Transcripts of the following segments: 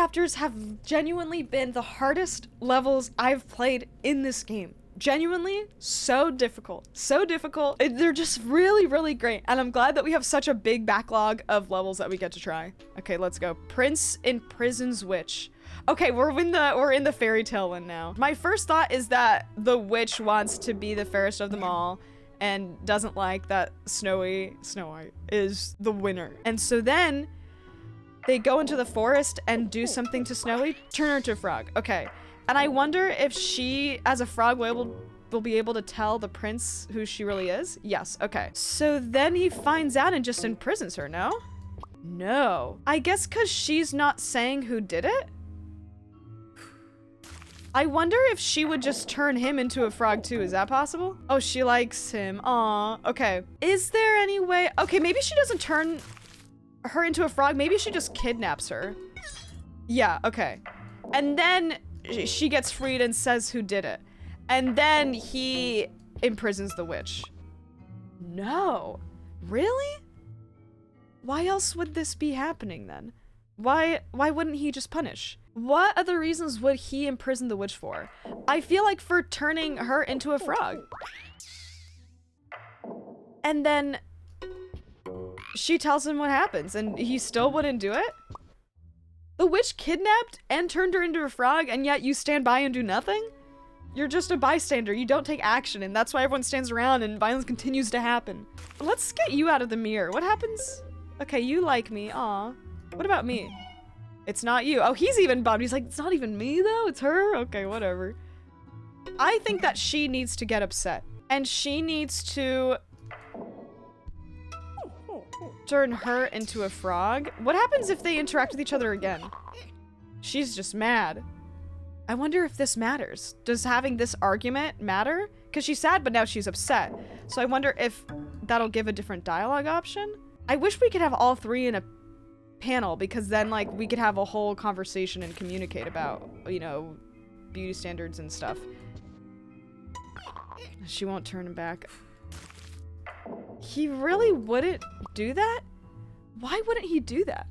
chapters have genuinely been the hardest levels I've played in this game. Genuinely so difficult. So difficult. They're just really, really great. And I'm glad that we have such a big backlog of levels that we get to try. Okay, let's go. Prince imprisons witch. Okay, we're in the fairy tale one now. My first thought is that the witch wants to be the fairest of them all and doesn't like that Snow White is the winner. And so then they go into the forest and do something to Snowy, turn her into a frog. Okay. And I wonder if she, as a frog, will be able to tell the prince who she really is? Yes, okay. So then he finds out and just imprisons her, no? No. I guess because she's not saying who did it? I wonder if she would just turn him into a frog too. Is that possible? Oh, she likes him. Aw, okay. Is there any way? Okay, maybe she doesn't turn her into a frog. Maybe she just kidnaps her. Yeah, okay. And then she gets freed and says who did it. And then he imprisons the witch. No. Really? Why else would this be happening then? Why wouldn't he just punish? What other reasons would he imprison the witch for? I feel like for turning her into a frog. And then she tells him what happens and he still wouldn't do it? The witch kidnapped and turned her into a frog, and yet you stand by and do nothing? You're just a bystander. You don't take action, and that's why everyone stands around and violence continues to happen. Let's get you out of the mirror. What happens? Okay, you like me. Aw. What about me? It's not you. Oh, he's even bummed. He's like, it's not even me, though. It's her? Okay, whatever. I think that she needs to get upset, and she needs to turn her into a frog. What happens if they interact with each other again? She's just mad. I wonder if this matters. Does having this argument matter? Because she's sad, but now she's upset. So I wonder if that'll give a different dialogue option. I wish we could have all three in a panel, because then like we could have a whole conversation and communicate about, you know, beauty standards and stuff. She won't turn him back. He really wouldn't do that? Why wouldn't he do that?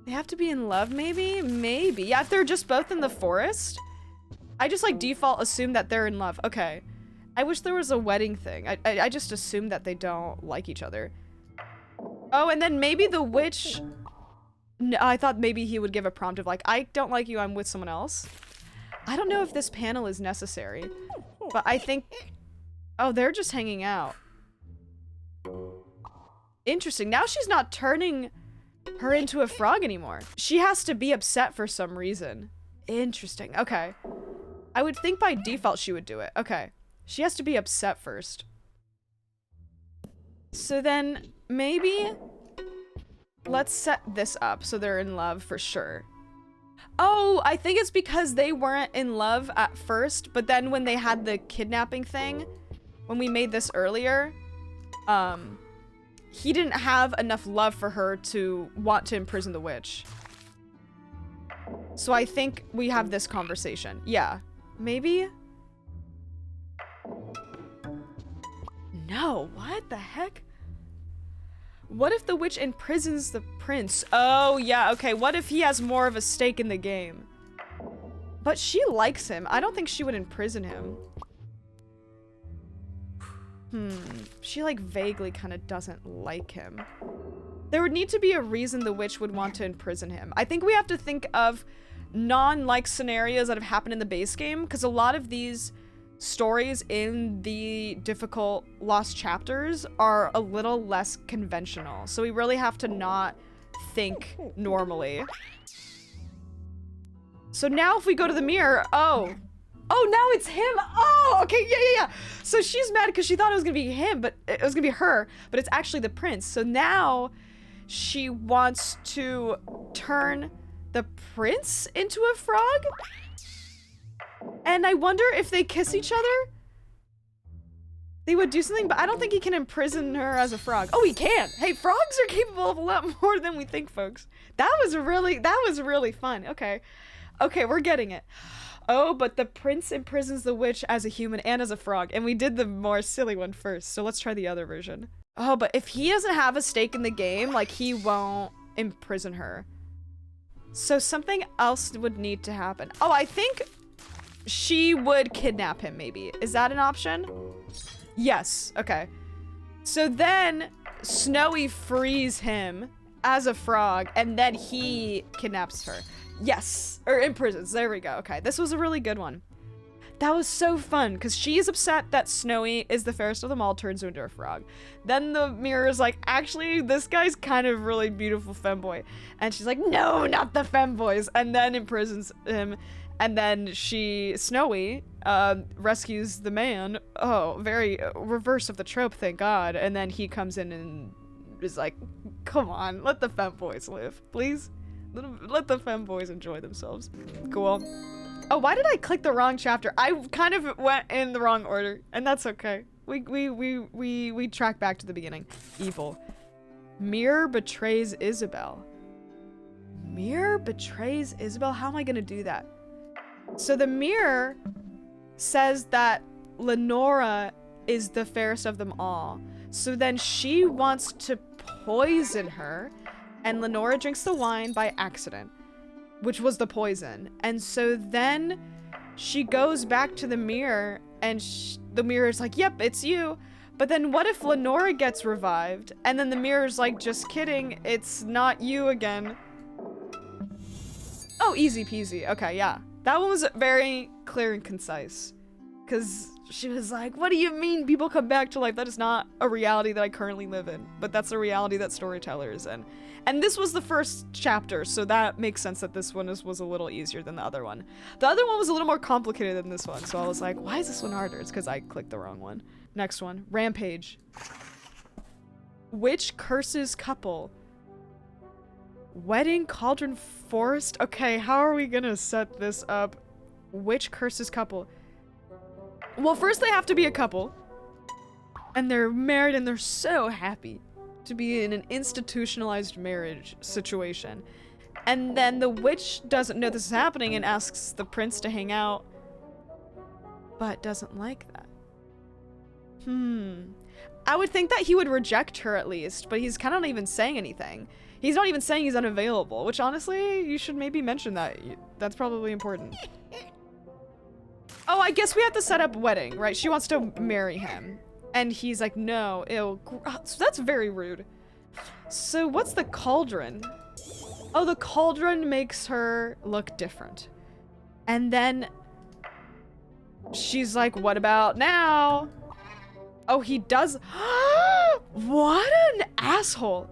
They have to be in love, maybe? Maybe. Yeah, if they're just both in the forest. I just like default assume that they're in love. Okay. I wish there was a wedding thing. I just assume that they don't like each other. Oh, and then maybe the witch... No, I thought maybe he would give a prompt of like, I don't like you, I'm with someone else. I don't know if this panel is necessary, but I think... Oh, they're just hanging out. Interesting. Now she's not turning her into a frog anymore. She has to be upset for some reason. Interesting. Okay. I would think by default she would do it. Okay. She has to be upset first. So then maybe let's set this up so they're in love for sure. Oh, I think it's because they weren't in love at first, but then when they had the kidnapping thing, when we made this earlier, he didn't have enough love for her to want to imprison the witch. So I think we have this conversation. Yeah. Maybe? No, what the heck? What if the witch imprisons the prince? Oh, yeah, okay. What if he has more of a stake in the game? But she likes him. I don't think she would imprison him. She like vaguely kind of doesn't like him. There would need to be a reason the witch would want to imprison him. I think we have to think of non-like scenarios that have happened in the base game, because a lot of these stories in the difficult Lost Chapters are a little less conventional. So we really have to not think normally. So now if we go to the mirror, oh, now it's him. Oh, okay, yeah. So she's mad because she thought it was gonna be him, but it was gonna be her, but it's actually the prince. So now she wants to turn the prince into a frog? And I wonder if they kiss each other? They would do something, but I don't think he can imprison her as a frog. Oh, he can. Hey, frogs are capable of a lot more than we think, folks. That was really fun. Okay, we're getting it. Oh, but the prince imprisons the witch as a human and as a frog, and we did the more silly one first, so let's try the other version. Oh, but if he doesn't have a stake in the game, like, he won't imprison her. So something else would need to happen. Oh, I think she would kidnap him, maybe. Is that an option? Yes. Okay. So then Snowy frees him as a frog, and then he kidnaps her. Yes. Or imprisons. There we go. Okay. This was a really good one. That was so fun, because she is upset that Snowy is the fairest of them all, turns into a frog. Then the mirror is like, actually, this guy's kind of really beautiful femboy. And she's like, no, not the femboys. And then imprisons him. And then Snowy, rescues the man. Oh, very reverse of the trope, thank God. And then he comes in and is like, come on, let the femboys live, please. Let the femboys enjoy themselves. Cool. Oh, why did I click the wrong chapter? I kind of went in the wrong order, and that's okay. We track back to the beginning. Evil. Mirror betrays Isabel. Mirror betrays Isabel? How am I gonna do that? So the mirror says that Lenora is the fairest of them all. So then she wants to poison her, and Lenora drinks the wine by accident, which was the poison. And so then she goes back to the mirror, and the mirror's like, yep, it's you. But then what if Lenora gets revived? And then the mirror's like, just kidding, it's not you again. Oh, easy peasy. Okay, yeah. That one was very clear and concise. Because she was like, what do you mean people come back to life? That is not a reality that I currently live in. But that's a reality that Storyteller is in. And this was the first chapter, so that makes sense that this one was a little easier than the other one. The other one was a little more complicated than this one, so I was like, why is this one harder? It's because I clicked the wrong one. Next one, Rampage. Which curses couple? Wedding, Cauldron, Forest? Okay, how are we gonna set this up? Which curses couple? Well, first they have to be a couple. And they're married and they're so happy to be in an institutionalized marriage situation. And then the witch doesn't know this is happening and asks the prince to hang out, but doesn't like that. I would think that he would reject her at least, but he's kind of not even saying anything. He's not even saying he's unavailable, which honestly, you should maybe mention that. That's probably important. Oh, I guess we have to set up wedding, right? She wants to marry him. And he's like, no, ew. So that's very rude. So what's the cauldron? Oh, the cauldron makes her look different. And then she's like, what about now? Oh, he does. What an asshole.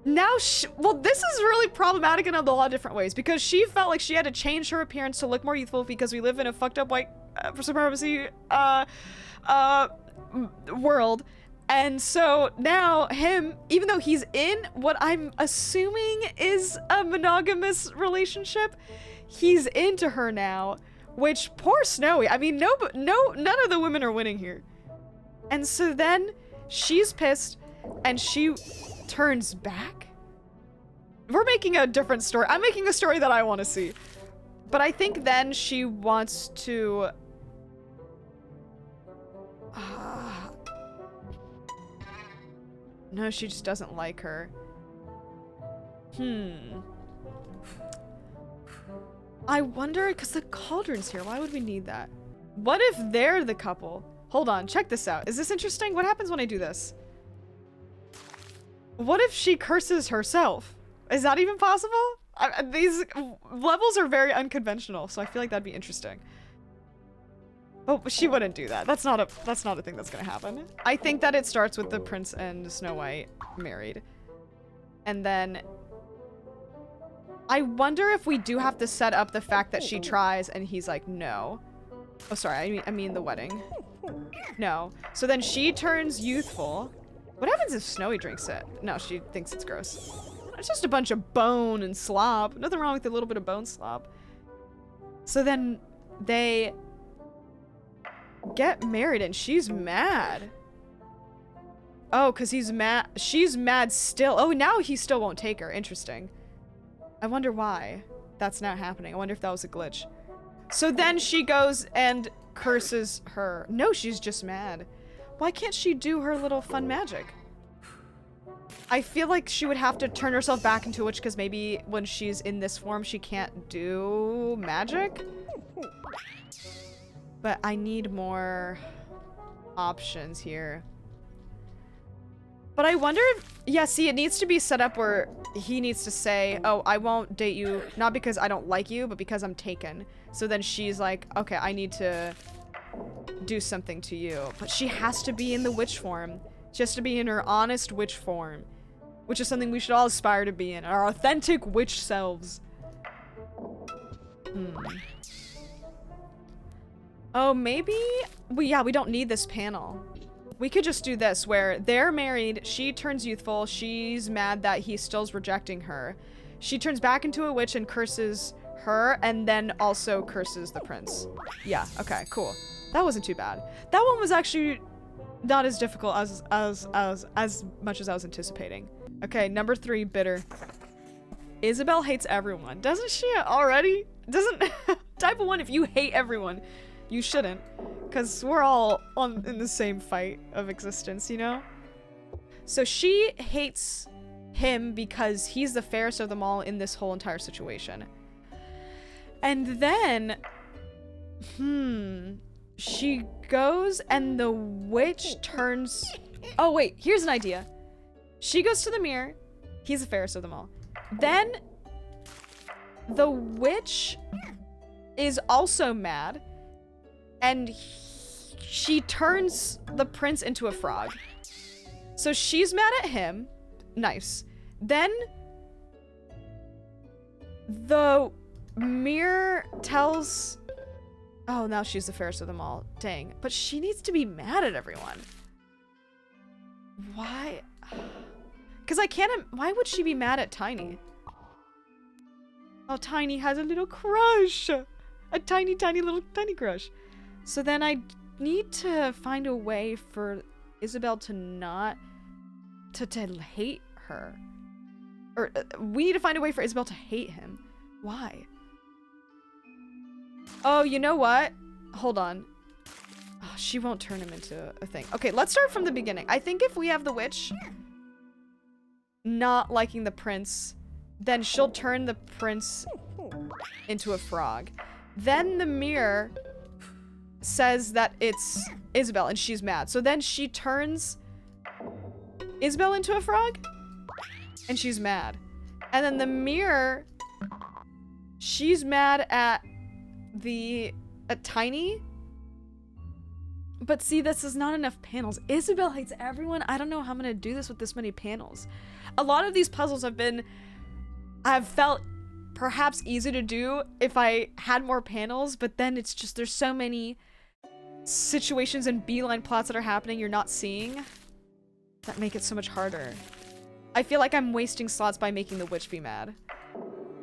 Now, well, this is really problematic in a lot of different ways, because she felt like she had to change her appearance to look more youthful because we live in a fucked up white supremacy world. And so now him, even though he's in what I'm assuming is a monogamous relationship, he's into her now, which poor Snowy. I mean, none of the women are winning here. And so then she's pissed and she turns back. We're making a different story. I'm making a story that I want to see. But I think then she wants to no, she just doesn't like her. I wonder, because the cauldron's here. Why would we need that? What if they're the couple? Hold on, check this out. Is this interesting? What happens when I do this? What if she curses herself? Is that even possible? These levels are very unconventional, so I feel like that'd be interesting. Oh, she wouldn't do that. That's not a thing that's gonna happen. I think that it starts with the prince and Snow White married. And then I wonder if we do have to set up the fact that she tries and he's like, no. Oh, sorry, I mean the wedding. No. So then she turns youthful. What happens if Snowy drinks it? No, she thinks it's gross. It's just a bunch of bone and slop. Nothing wrong with a little bit of bone slop. So then they get married and she's mad. Oh, because he's mad. She's mad still. Oh, now he still won't take her. Interesting. I wonder why that's not happening. I wonder if that was a glitch. So then she goes and curses her. No, she's just mad. Why can't she do her little fun magic? I feel like she would have to turn herself back into a witch because maybe when she's in this form, she can't do magic. But I need more options here. But I wonder if, yeah, see, it needs to be set up where he needs to say, oh, I won't date you, not because I don't like you, but because I'm taken. So then she's like, okay, I need to do something to you. But she has to be in the witch form. She has to be in her honest witch form, which is something we should all aspire to be in, our authentic witch selves. Oh, maybe we don't need this panel. We could just do this where they're married, she turns youthful, she's mad that he still's rejecting her. She turns back into a witch and curses her and then also curses the prince. Yeah, okay, cool. That wasn't too bad. That one was actually not as difficult as much as I was anticipating. Okay, number 3, bitter. Isabel hates everyone. Doesn't she already? Doesn't type of 1, if you hate everyone, you shouldn't, because we're all in the same fight of existence, you know? So she hates him because he's the fairest of them all in this whole entire situation. And then, she goes and the witch turns... Oh, wait, here's an idea. She goes to the mirror. He's the fairest of them all. Then the witch is also mad. And she turns the prince into a frog. So she's mad at him. Nice. Then the mirror tells... Oh, now she's the fairest of them all. Dang. But she needs to be mad at everyone. Why? Because I can't... Why would she be mad at Tiny? Oh, Tiny has a little crush. A tiny little crush. So then I need to find a way for Isabel to not... to hate her. Or we need to find a way for Isabel to hate him. Why? Oh, you know what? Hold on. Oh, she won't turn him into a thing. Okay, let's start from the beginning. I think if we have the witch not liking the prince, then she'll turn the prince into a frog. Then the mirror says that it's Isabel and she's mad. So then she turns Isabel into a frog and she's mad. And then the mirror, she's mad at Tiny. But see, this is not enough panels. Isabel hates everyone. I don't know how I'm gonna do this with this many panels. A lot of these puzzles I've felt perhaps easy to do if I had more panels, but then it's just, there's so many situations and beeline plots that are happening you're not seeing that make it so much harder. I feel like I'm wasting slots by making the witch be mad.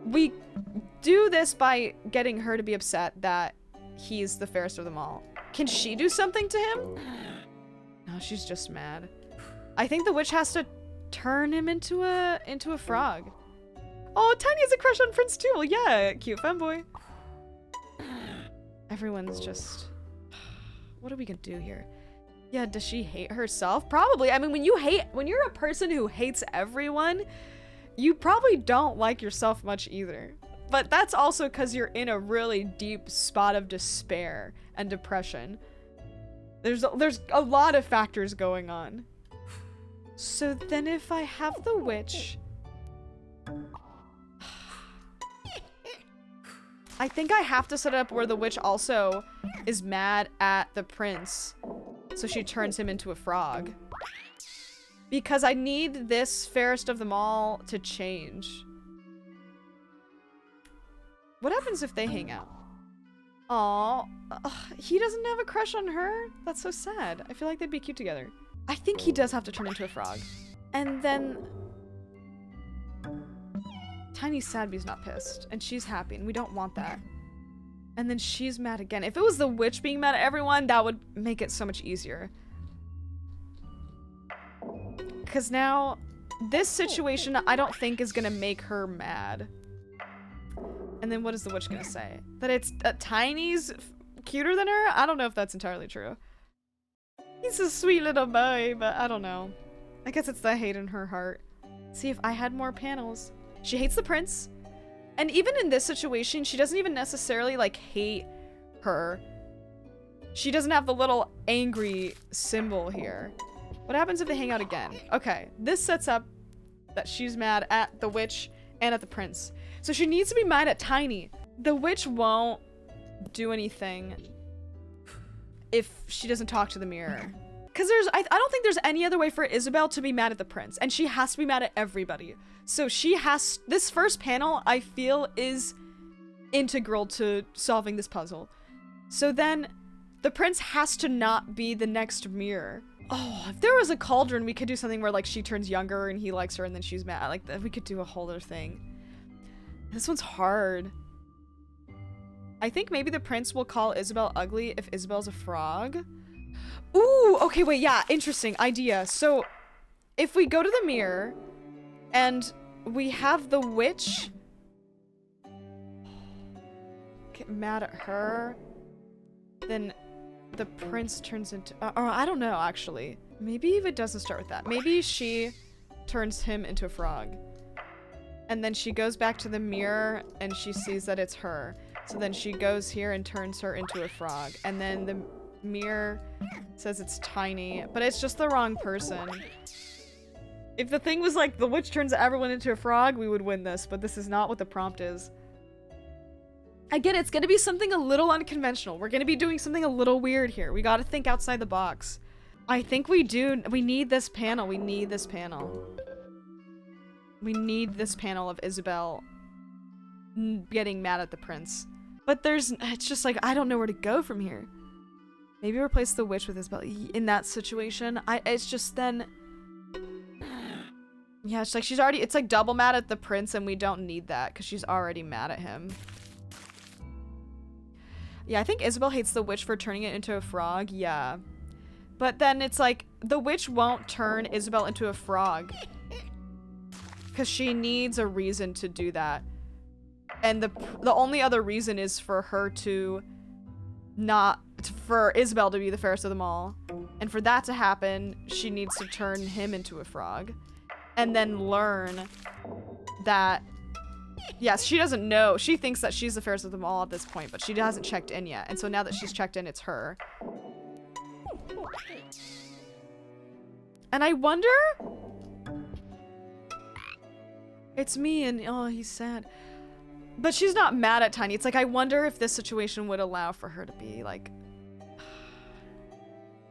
We do this by getting her to be upset that he's the fairest of them all. Can she do something to him? No, she's just mad. I think the witch has to turn him into a frog. Oh, Tiny has a crush on Prince too. Well, yeah, cute femboy. Everyone's just... What are we gonna do here? Yeah, does she hate herself? Probably. I mean, when you're a person who hates everyone, you probably don't like yourself much either. But that's also because you're in a really deep spot of despair and depression. There's a lot of factors going on. So then if I have the witch... I think I have to set it up where the witch also is mad at the prince. So she turns him into a frog. Because I need this fairest of them all to change. What happens if they hang out? Aw, he doesn't have a crush on her? That's so sad. I feel like they'd be cute together. I think he does have to turn into a frog. And then... Tiny's sad but he's not pissed. And she's happy and we don't want that. And then she's mad again. If it was the witch being mad at everyone, that would make it so much easier. Because now, this situation I don't think is gonna make her mad. And then what is the witch gonna say? That it's Tiny's cuter than her? I don't know if that's entirely true. He's a sweet little boy, but I don't know. I guess it's the hate in her heart. Let's see if I had more panels. She hates the prince. And even in this situation, she doesn't even necessarily like hate her. She doesn't have the little angry symbol here. What happens if they hang out again? Okay, this sets up that she's mad at the witch and at the prince. So she needs to be mad at Tiny. The witch won't do anything if she doesn't talk to the mirror. Because I don't think there's any other way for Isabelle to be mad at the prince. And she has to be mad at everybody. So she has, this first panel, I feel, is integral to solving this puzzle. So then the prince has to not be the next mirror. Oh, if there was a cauldron, we could do something where like she turns younger and he likes her and then she's mad. Like we could do a whole other thing. This one's hard. I think maybe the prince will call Isabelle ugly if Isabelle's a frog. Ooh, okay, wait, yeah, interesting idea. So if we go to the mirror and we have the witch get mad at her, then the prince turns into, I don't know, actually. Maybe if it doesn't start with that. Maybe she turns him into a frog. And then she goes back to the mirror and she sees that it's her. So then she goes here and turns her into a frog. And then the mirror says it's Tiny, but it's just the wrong person. If the thing was like the witch turns everyone into a frog, we would win this, but this is not what the prompt is. Again, it's gonna be something a little unconventional. We're gonna be doing something a little weird here. We gotta think outside the box. I think we do. We need this panel. We need this panel. We need this panel of Isabelle getting mad at the prince. But it's just like, I don't know where to go from here. Maybe replace the witch with Isabelle in that situation. It's just then, yeah, it's like she's already, it's like double mad at the prince and we don't need that because she's already mad at him. Yeah, I think Isabelle hates the witch for turning it into a frog. Yeah. But then it's like, the witch won't turn Isabelle into a frog. Because she needs a reason to do that. And the only other reason is for her to for Isabelle to be the fairest of them all. And for that to happen, she needs to turn him into a frog. And then learn that, yes, she doesn't know. She thinks that she's the fairest of them all at this point, but she hasn't checked in yet. And so now that she's checked in, it's her. And I wonder... It's me and, oh, he's sad. But she's not mad at Tiny. It's like, I wonder if this situation would allow for her to be like...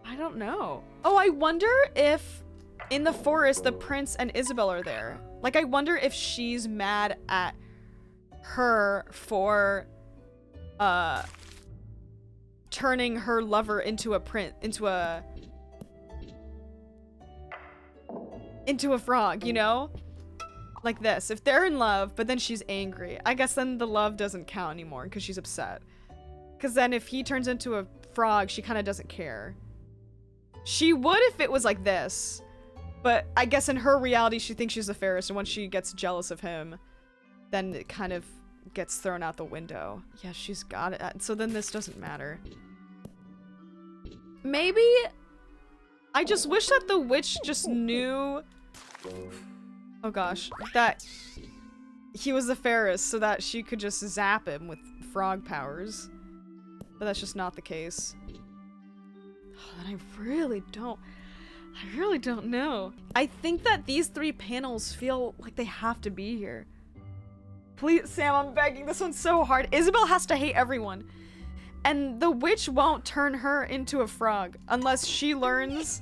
I don't know. Oh, I wonder if in the forest, the prince and Isabelle are there. Like, I wonder if she's mad at her for, turning her lover into a frog, you know? Like this. If they're in love, but then she's angry, I guess then the love doesn't count anymore because she's upset. Because then if he turns into a frog, she kind of doesn't care. She would if it was like this. But I guess in her reality, she thinks she's the fairest, and once she gets jealous of him, then it kind of gets thrown out the window. Yeah, she's got it. So then this doesn't matter. Maybe I just wish that the witch just knew, oh gosh, that he was the fairest so that she could just zap him with frog powers. But that's just not the case. And I really don't know. I think that these three panels feel like they have to be here. Please, Sam, I'm begging. This one's so hard. Isabelle has to hate everyone. And the witch won't turn her into a frog unless she learns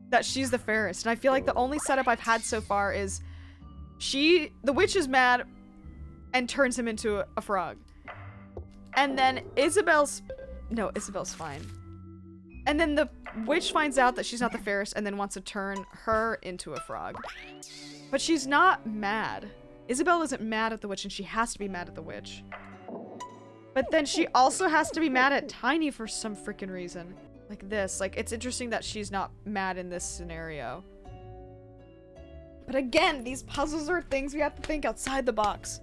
that she's the fairest. And I feel like the only setup I've had so far is the witch is mad and turns him into a frog. And then Isabelle's fine. And then the witch finds out that she's not the fairest and then wants to turn her into a frog. But she's not mad. Isabelle isn't mad at the witch and she has to be mad at the witch. But then she also has to be mad at Tiny for some freaking reason. Like this. Like, it's interesting that she's not mad in this scenario. But again, these puzzles are things we have to think outside the box.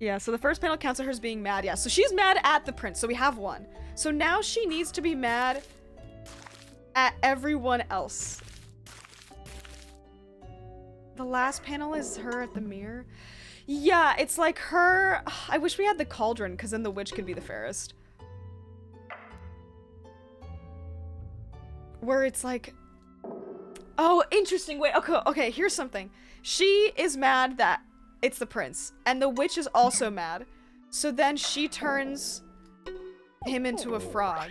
Yeah, so the first panel counts her as being mad. Yeah, so she's mad at the prince. So we have one. So now she needs to be mad at everyone else. The last panel is her at the mirror. Yeah, it's like her. I wish we had the cauldron, because then the witch could be the fairest. Where it's like, oh, interesting. Wait, okay, here's something. She is mad that it's the prince, and the witch is also mad. So then she turns him into a frog.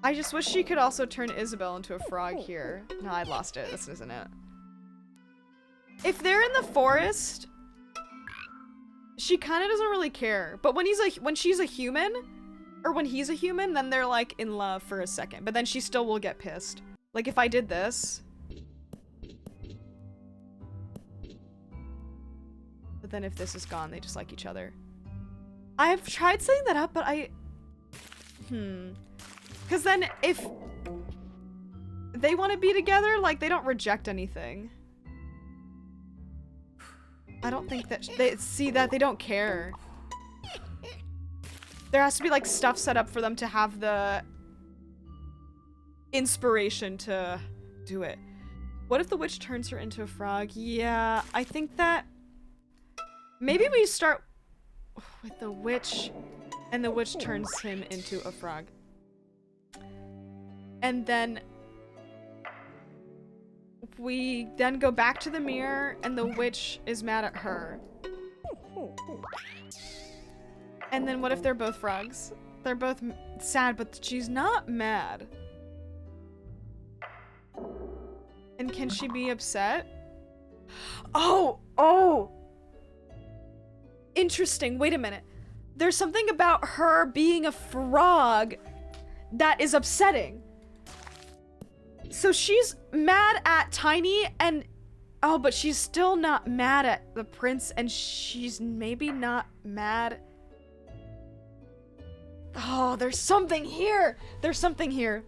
I just wish she could also turn Isabel into a frog here. No, I lost it. This isn't it. If they're in the forest, she kind of doesn't really care. But when she's a human, or when he's a human, then they're like in love for a second. But then she still will get pissed. Like if I did this. But then if this is gone, they just like each other. I've tried setting that up, but because then if they want to be together, like they don't reject anything. I don't think that they see that they don't care. There has to be like stuff set up for them to have the inspiration to do it. What if the witch turns her into a frog? Yeah, I think that maybe we start with the witch and the witch turns him into a frog. And then we then go back to the mirror and the witch is mad at her. And then what if they're both frogs? They're both sad, but she's not mad. And can she be upset? Oh! Interesting, wait a minute. There's something about her being a frog that is upsetting. So she's mad at Tiny and... Oh, but she's still not mad at the prince, and she's maybe not mad... Oh, there's something here! There's something here.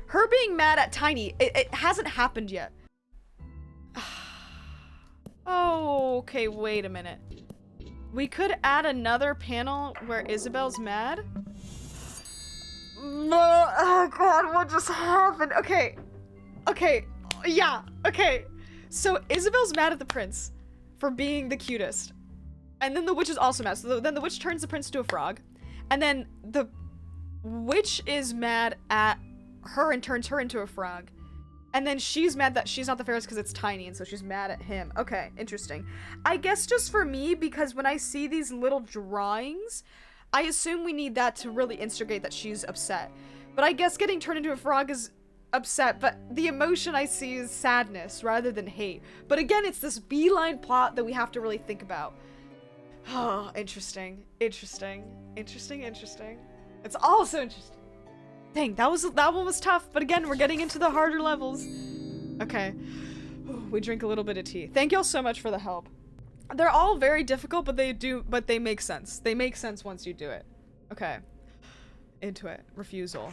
Her being mad at Tiny, it hasn't happened yet. Oh, okay, wait a minute. We could add another panel where Isabel's mad. No, oh god, what just happened? Okay, yeah, okay. So Isabel's mad at the prince for being the cutest. And then the witch is also mad. So then the witch turns the prince into a frog. And then the witch is mad at her and turns her into a frog. And then she's mad that she's not the fairest because it's Tiny, and so she's mad at him. Okay, interesting. I guess just for me, because when I see these little drawings, I assume we need that to really instigate that she's upset. But I guess getting turned into a frog is upset, but the emotion I see is sadness rather than hate. But again, it's this beeline plot that we have to really think about. Oh, interesting. It's also interesting. Dang, that one was tough, but again, we're getting into the harder levels. Okay. We drink a little bit of tea. Thank y'all so much for the help. They're all very difficult, but they make sense. They make sense once you do it. Okay. Into it. Refusal.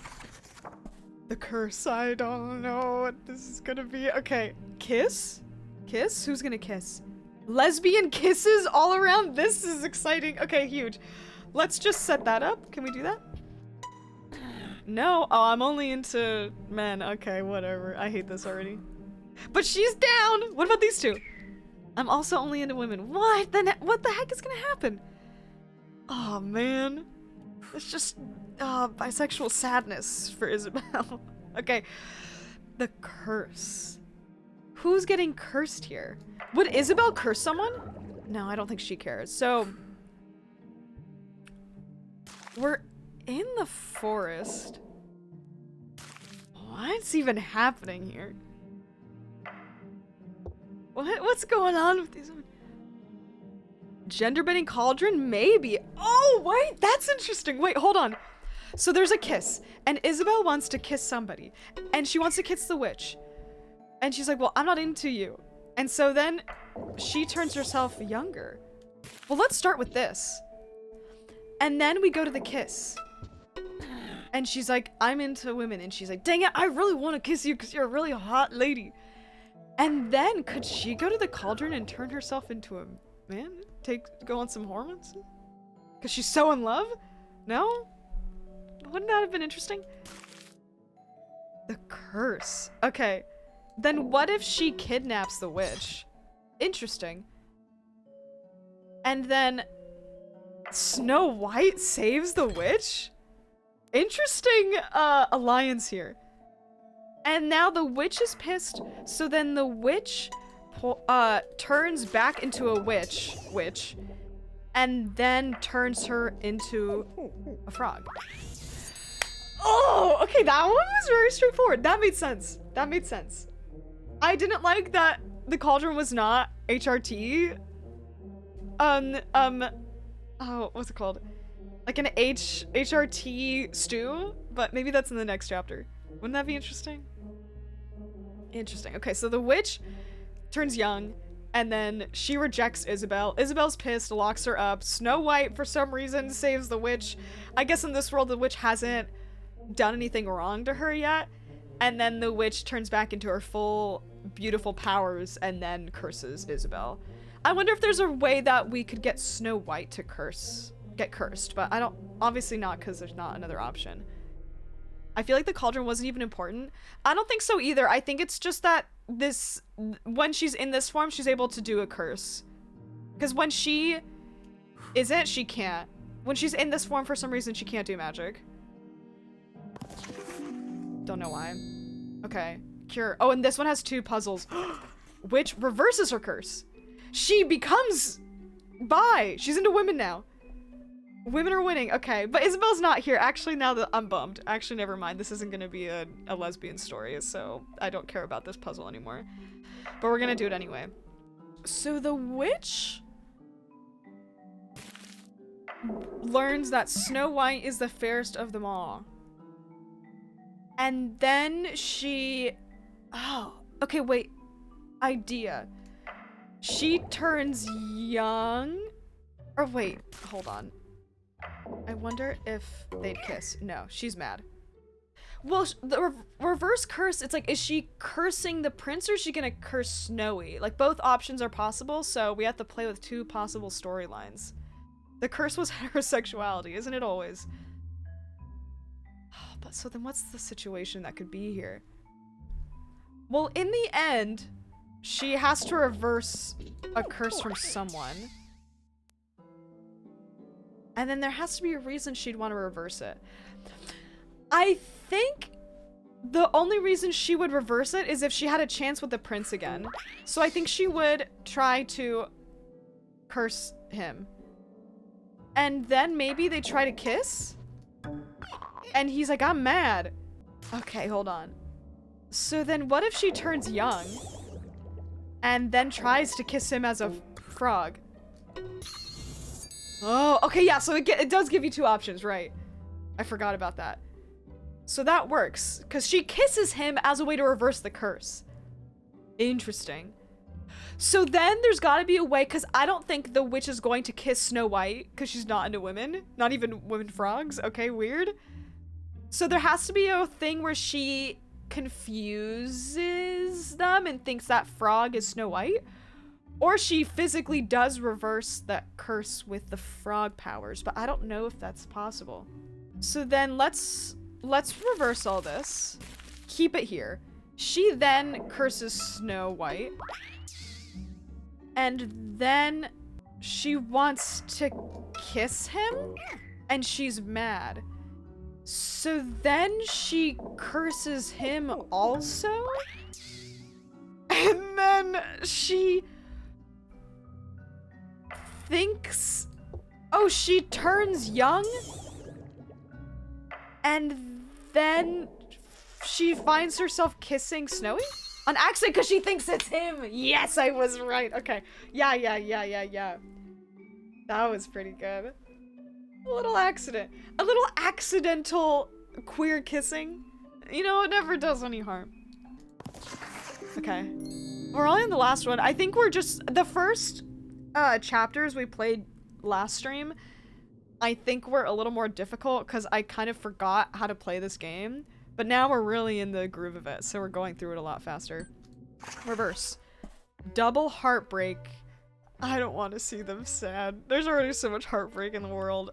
The curse. I don't know what this is gonna be. Okay. Kiss? Kiss? Who's gonna kiss? Lesbian kisses all around? This is exciting. Okay, huge. Let's just set that up. Can we do that? No? Oh, I'm only into men. Okay, whatever. I hate this already. But she's down! What about these two? I'm also only into women. What? Then what the heck is gonna happen? Oh, man. It's just bisexual sadness for Isabel. Okay. The curse. Who's getting cursed here? Would Isabel curse someone? No, I don't think she cares. So we're in the forest. What's even happening here? What's going on with these women? Gender bending cauldron? Maybe. Oh, wait, that's interesting. Wait, hold on. So there's a kiss, and Isabel wants to kiss somebody, and she wants to kiss the witch. And she's like, well, I'm not into you. And so then she turns herself younger. Well, let's start with this. And then we go to the kiss. And she's like, I'm into women. And she's like, dang it, I really want to kiss you because you're a really hot lady. And then could she go to the cauldron and turn herself into a man? Go on some hormones? Because she's so in love? No? Wouldn't that have been interesting? The curse. Okay. Then what if she kidnaps the witch? Interesting. And then Snow White saves the witch? Interesting alliance here. And now the witch is pissed, so then the witch turns back into a witch, and then turns her into a frog. Oh, okay, that one was very straightforward. That made sense. That made sense. I didn't like that the cauldron was not HRT. Oh, what's it called? Like an HRT stew, but maybe that's in the next chapter. Wouldn't that be interesting? Interesting. Okay, so the witch turns young, and then she rejects Isabelle. Isabelle's pissed, locks her up. Snow White, for some reason, saves the witch. I guess in this world, the witch hasn't done anything wrong to her yet. And then the witch turns back into her full, beautiful powers, and then curses Isabelle. I wonder if there's a way that we could get Snow White to get cursed, but I don't, obviously not, because there's not another option. I feel like the cauldron wasn't even important. I don't think so either. I think it's just that when she's in this form, she's able to do a curse. Because when she isn't, she can't. When she's in this form, for some reason, she can't do magic. Don't know why. Okay, cure. Oh, and this one has 2 puzzles. Which reverses her curse. She becomes bi. She's into women now. Women are winning. Okay, but Isabelle's not here. Actually, now that I'm bummed. Actually, never mind. This isn't gonna be a lesbian story, so I don't care about this puzzle anymore. But we're gonna do it anyway. So the witch learns that Snow White is the fairest of them all. And then she... Oh, okay, wait. Idea. She turns young... Or wait, hold on. I wonder if they'd kiss. No, she's mad. Well, the reverse curse, it's like, is she cursing the prince or is she gonna curse Snowy? Like, both options are possible, so we have to play with 2 possible storylines. The curse was heterosexuality, isn't it always? But so then what's the situation that could be here? Well, in the end, she has to reverse a curse from someone. And then there has to be a reason she'd want to reverse it. I think the only reason she would reverse it is if she had a chance with the prince again. So I think she would try to curse him. And then maybe they try to kiss? And he's like, I'm mad. Okay, hold on. So then what if she turns young and then tries to kiss him as a frog? Oh, okay, yeah, so it does give you 2 options, right? I forgot about that. So that works, because she kisses him as a way to reverse the curse. Interesting. So then there's gotta be a way, because I don't think the witch is going to kiss Snow White, because she's not into women. Not even women frogs. Okay, weird. So there has to be a thing where she confuses them and thinks that frog is Snow White. Or she physically does reverse that curse with the frog powers, but I don't know if that's possible. So then let's reverse all this. Keep it here. She then curses Snow White. And then she wants to kiss him, and she's mad. So then she curses him also? And then she thinks, oh, she turns young, and then she finds herself kissing Snowy on accident because she thinks it's him. Yes, I was right. Okay, yeah. That was pretty good. A little accident, a little accidental queer kissing. You know, it never does any harm. Okay, we're only on the last one. I think we're just the first chapters we played last stream, I think were a little more difficult because I kind of forgot how to play this game, but now we're really in the groove of it, so we're going through it a lot faster. Reverse. Double heartbreak. I don't want to see them sad. There's already so much heartbreak in the world.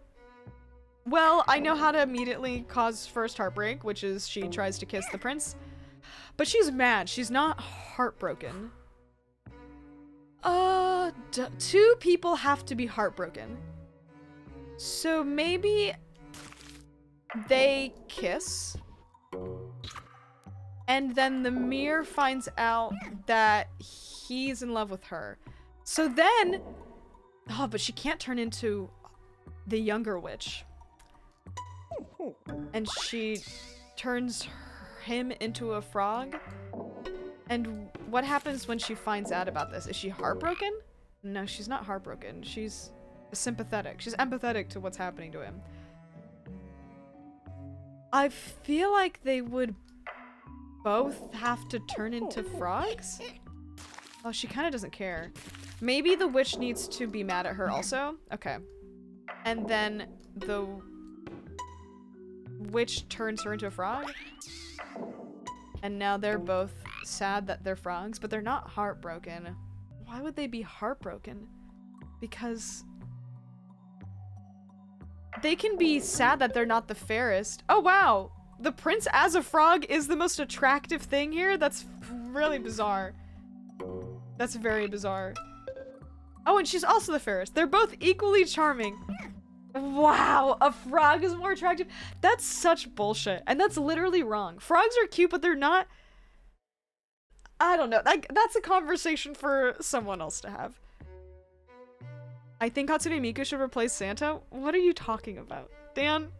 Well, I know how to immediately cause first heartbreak, which is she tries to kiss the prince. But she's mad. She's not heartbroken. Two people have to be heartbroken. So maybe they kiss. And then the mirror finds out that he's in love with her. So then... Oh, but she can't turn into the younger witch. And she turns him into a frog. And what happens when she finds out about this? Is she heartbroken? No, she's not heartbroken. She's sympathetic. She's empathetic to what's happening to him. I feel like they would both have to turn into frogs? Oh, she kind of doesn't care. Maybe the witch needs to be mad at her also? Okay. And then the witch turns her into a frog? And now they're both sad that they're frogs, but they're not heartbroken. Why would they be heartbroken? Because they can be sad that they're not the fairest. Oh, wow. The prince as a frog is the most attractive thing here? That's really bizarre. That's very bizarre. Oh, and she's also the fairest. They're both equally charming. Wow, a frog is more attractive. That's such bullshit. And that's literally wrong. Frogs are cute, but they're not... I don't know. That's a conversation for someone else to have. I think Hatsune Miku should replace Santa? What are you talking about? Dan,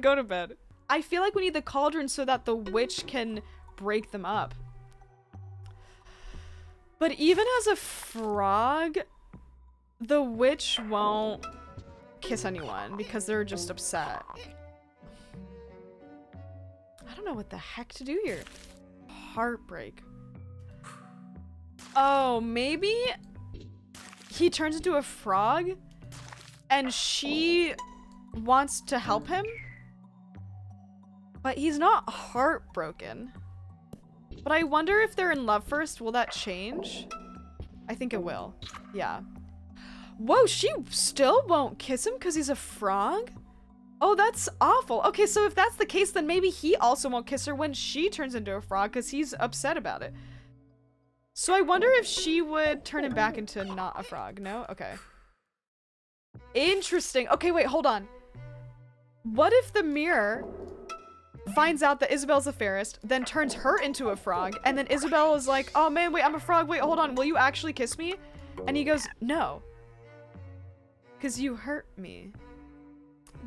go to bed. I feel like we need the cauldron so that the witch can break them up. But even as a frog, the witch won't kiss anyone because they're just upset. I don't know what the heck to do here. Heartbreak. Oh, maybe he turns into a frog and she wants to help him, but he's not heartbroken. But I wonder if they're in love first, will that change? I think it will. Yeah. Whoa, she still won't kiss him because he's a frog? Oh, that's awful. Okay, so if that's the case, then maybe he also won't kiss her when she turns into a frog because he's upset about it. So I wonder if she would turn him back into not a frog. No? Okay. Interesting. Okay, wait, hold on. What if the mirror finds out that Isabel's the fairest, then turns her into a frog, and then Isabel is like, oh man, wait, I'm a frog. Wait, hold on. Will you actually kiss me? And he goes, no. Because you hurt me.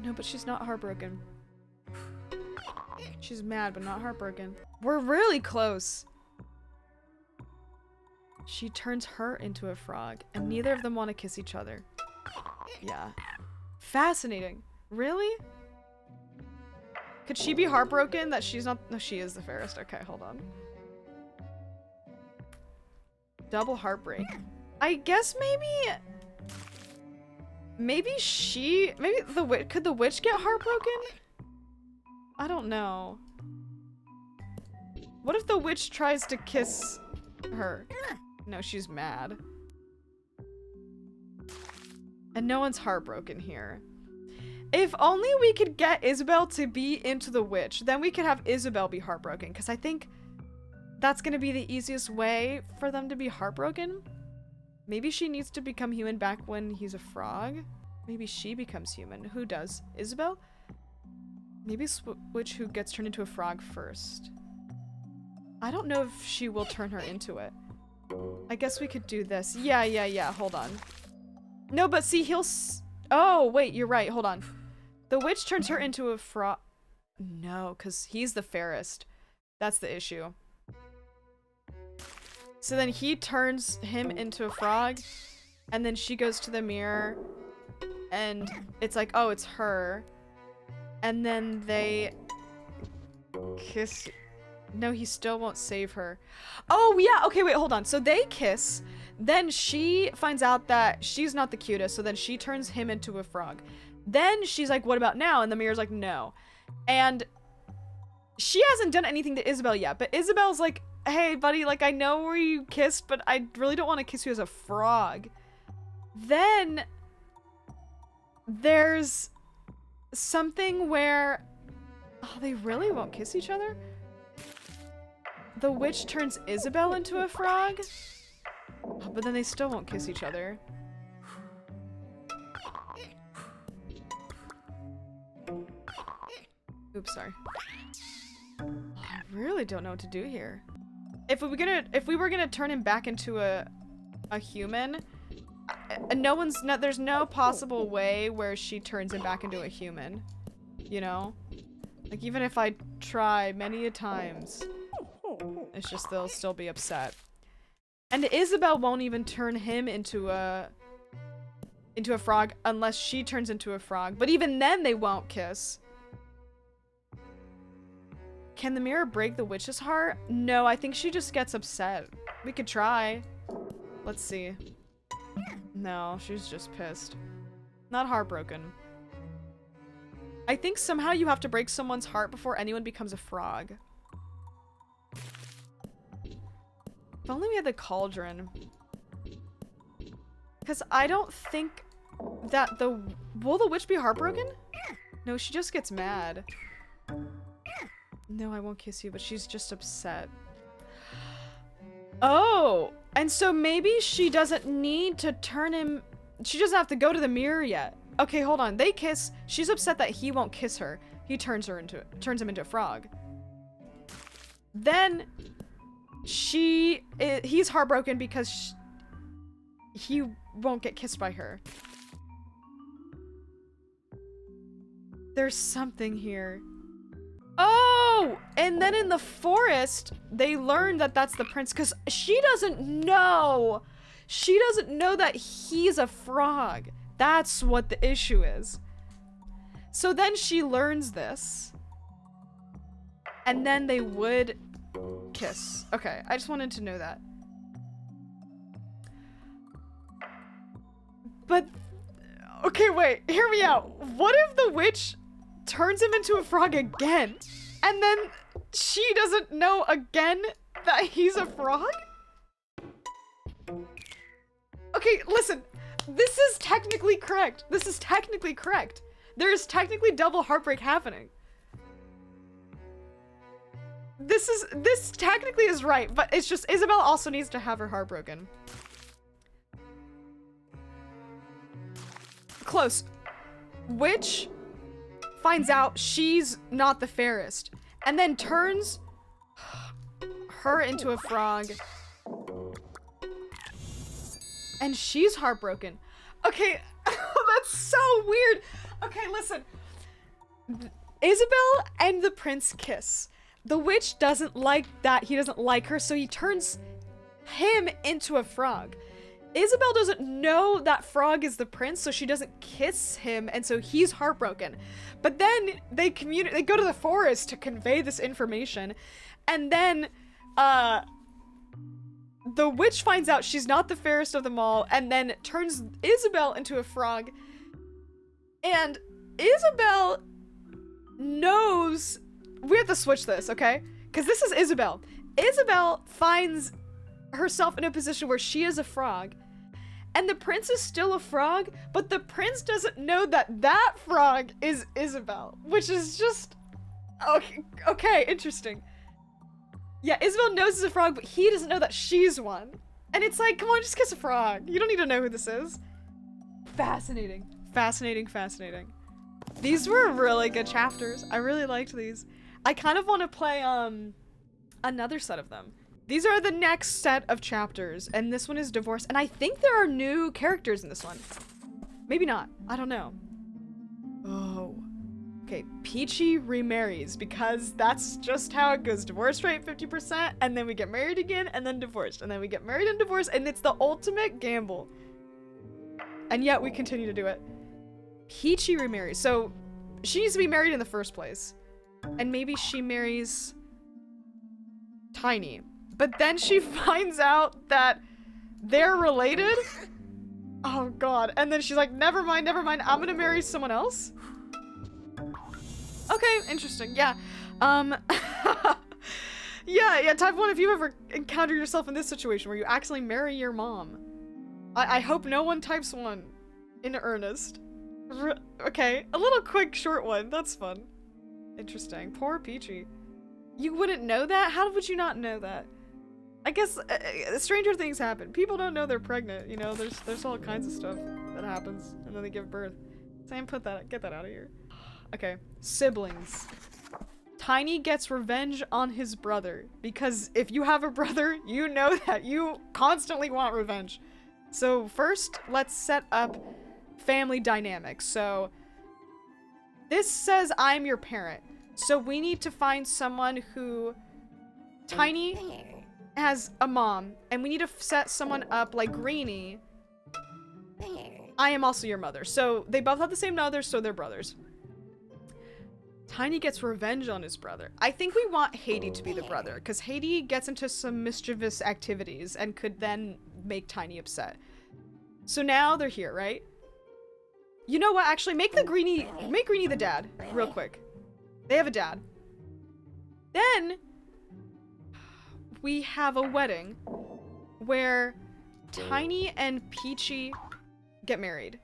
No, but she's not heartbroken. She's mad, but not heartbroken. We're really close. She turns her into a frog, and neither of them want to kiss each other. Yeah. Fascinating. Really? Could she be heartbroken that she's not? No, she is the fairest. Okay, hold on. Double heartbreak. I guess maybe the witch, could the witch get heartbroken? I don't know. What if the witch tries to kiss her? No, she's mad. And no one's heartbroken here. If only we could get Isabel to be into the witch, then we could have Isabel be heartbroken, because I think that's going to be the easiest way for them to be heartbroken. Maybe she needs to become human back when he's a frog. Maybe she becomes human. Who does? Isabel? Maybe witch who gets turned into a frog first. I don't know if she will turn her into it. I guess we could do this. Yeah. Hold on. No, but see, oh, wait, you're right. Hold on. The witch turns her into a frog. No, because he's the fairest. That's the issue. So then he turns him into a frog, and then she goes to the mirror, and it's like, oh, it's her. And then they kiss. No, he still won't save her. Oh, yeah. Okay, wait, hold on. So they kiss. Then she finds out that she's not the cutest, so then she turns him into a frog. Then she's like, what about now? And the mirror's like, no. And she hasn't done anything to Isabel yet, but Isabel's like, hey, buddy, like, I know where you kissed, but I really don't want to kiss you as a frog. Then there's something where, oh, they really won't kiss each other? the witch turns Isabel into a frog. But then they still won't kiss each other. Oops, sorry. I really don't know what to do here. If we were gonna turn him back into a human, there's no possible way where she turns him back into a human. You know? Like, even if I try many a times, it's just they'll still be upset. And Isabel won't even turn him into a frog unless she turns into a frog. But even then they won't kiss. Can the mirror break the witch's heart? No, I think she just gets upset. We could try. Let's see. No, she's just pissed. Not heartbroken. I think somehow you have to break someone's heart before anyone becomes a frog. If only we had the cauldron. Because I don't think that will the witch be heartbroken? No, she just gets mad. No, I won't kiss you, but she's just upset. Oh, and so maybe she doesn't need to turn him. She doesn't have to go to the mirror yet. Okay, hold on. They kiss. She's upset that he won't kiss her. He turns him into a frog. Then he's heartbroken because he won't get kissed by her. There's something here. Oh, and then in the forest, they learn that that's the prince because she doesn't know. She doesn't know that he's a frog. That's what the issue is. So then she learns this. And then they would kiss. Okay, I just wanted to know that. But, okay, wait, hear me out. What if the witch turns him into a frog again? And then she doesn't know again that he's a frog? Okay, listen. This is technically correct. This is technically correct. There is technically double heartbreak happening. This technically is right, but it's just Isabel also needs to have her heart broken. Close. Witch finds out she's not the fairest and then turns her into a frog. And she's heartbroken. Okay, that's so weird. Okay, listen. Isabel and the prince kiss. The witch doesn't like that. He doesn't like her, so he turns him into a frog. Isabel doesn't know that frog is the prince, so she doesn't kiss him, and so he's heartbroken. But then they go to the forest to convey this information, and then the witch finds out she's not the fairest of them all, and then turns Isabel into a frog. And Isabel knows... We have to switch this, okay? Because this is Isabel. Isabel finds herself in a position where she is a frog, and the prince is still a frog, but the prince doesn't know that that frog is Isabel, which is just... Okay, interesting. Yeah, Isabel knows he's a frog, but he doesn't know that she's one. And it's like, come on, just kiss a frog. You don't need to know who this is. Fascinating. Fascinating, fascinating. These were really good chapters. I really liked these. I kind of want to play, another set of them. These are the next set of chapters, and this one is divorce, and I think there are new characters in this one. Maybe not. I don't know. Oh. Okay, Peachy remarries, because that's just how it goes. Divorce rate 50%, and then we get married again, and then divorced, and then we get married and divorced, and it's the ultimate gamble. And yet we continue to do it. Peachy remarries. So she needs to be married in the first place. And maybe she marries Tiny. But then she finds out that they're related. Oh god. And then she's like, never mind, I'm gonna marry someone else. Okay, interesting. Yeah. Yeah, type 1, if you've ever encountered yourself in this situation where you accidentally marry your mom. I hope no one types 1 in earnest. Okay, a little quick short one. That's fun. Interesting. Poor Peachy. You wouldn't know that? How would you not know that? I guess stranger things happen. People don't know they're pregnant, you know? There's all kinds of stuff that happens, and then they give birth. Sam, get that out of here. Okay, siblings. Tiny gets revenge on his brother, because if you have a brother, you know that you constantly want revenge. So first, let's set up family dynamics. So this says I'm your parent. So we need to find someone who... Tiny has a mom, and we need to set someone up like Greenie. I am also your mother. So they both have the same mother, so they're brothers. Tiny gets revenge on his brother. I think we want heyDi to be the brother, because heyDi gets into some mischievous activities and could then make Tiny upset. So now they're here, right? You know what? Actually, make Greenie the dad, real quick. They have a dad. Then we have a wedding where Tiny and Peachy get married.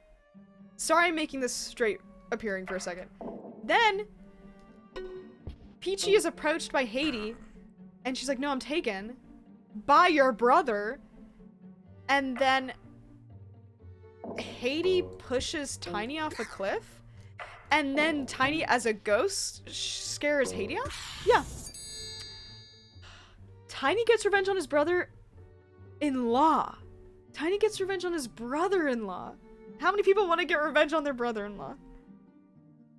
Sorry, I'm making this straight appearing for a second. Then Peachy is approached by heyDi, and she's like, no, I'm taken by your brother. And then heyDi pushes Tiny off a cliff, and then Tiny as a ghost scares heyDi off? Yeah. Tiny gets revenge on his brother-in-law. Tiny gets revenge on his brother-in-law. How many people want to get revenge on their brother-in-law?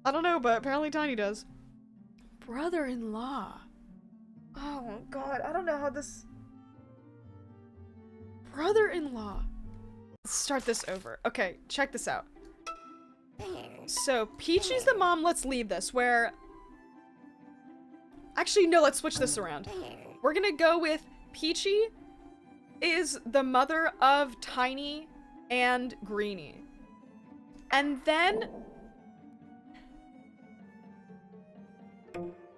I don't know, but apparently Tiny does. Brother-in-law. Oh god, I don't know how this... Brother-in-law. Let's start this over. Okay, check this out. So, Peachy's the mom. Let's leave this, where... Actually, no, let's switch this around. We're gonna go with Peachy is the mother of Tiny and Greenie. And then...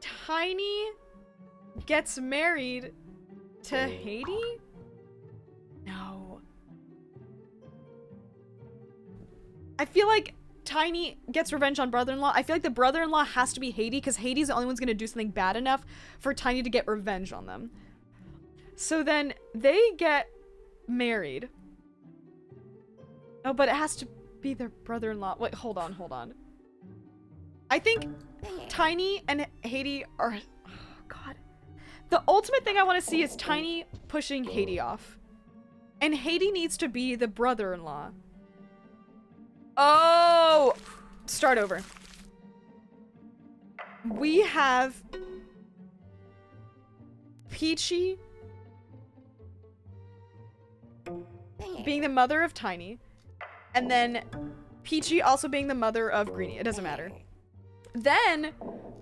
Tiny gets married to heyDi? No. I feel like Tiny gets revenge on brother-in-law. I feel like the brother-in-law has to be heyDi, because heyDi's the only one's gonna do something bad enough for Tiny to get revenge on them. So then they get married. Oh, but it has to be their brother-in-law. Wait, hold on. I think Tiny and heyDi are... Oh, God. The ultimate thing I want to see is Tiny pushing heyDi off. And heyDi needs to be the brother-in-law. Oh! Start over. We have... Peachy being the mother of Tiny. And then Peachy also being the mother of Greenie. It doesn't matter. Then